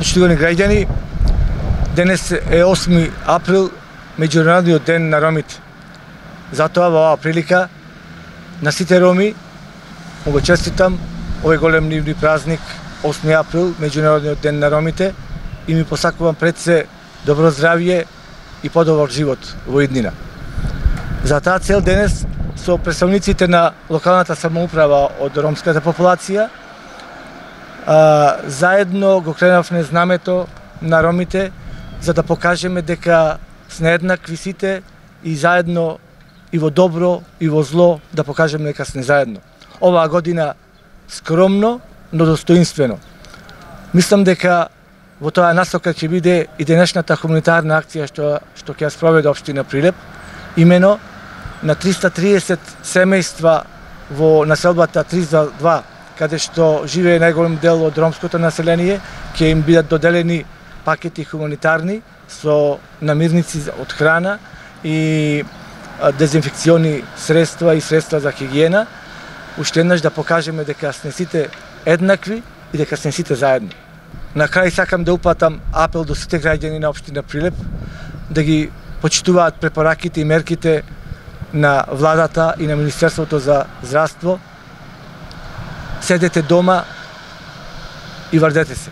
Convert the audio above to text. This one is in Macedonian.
Почитувани граѓани, денес е 8 април, меѓународниот ден на ромите. Затоа во оваа прилика на сите роми му го честитам овој голем нивни празник 8 април, меѓународниот ден на ромите, и ми посакувам пред се добро здравје и подобар живот во иднина. За таа цел денес со представниците на локалната самоуправа од ромската популација заедно го кренавме знамето на ромите за да покажеме дека сме еднакви сите и заедно и во добро и во зло да покажеме дека сме заедно. Оваа година скромно, но достоинствено. Мислам дека во тоа насока ќе биде и денешната хуманитарна акција што ќе ја спроведе општина Прилеп, имено на 330 семејства во населбата 302, каде што живее најголем дел од ромското население, ќе им бидат доделени пакети хуманитарни со намирници од храна и дезинфекциони средства и средства за хигиена, уште еднаш да покажеме дека сме сите еднакви и дека сме сите заедно. На крај сакам да упатам апел до сите граѓани на општина Прилеп да ги почитуваат препораките и мерките на владата и на Министерството за здравство. Седете дома и вардете се.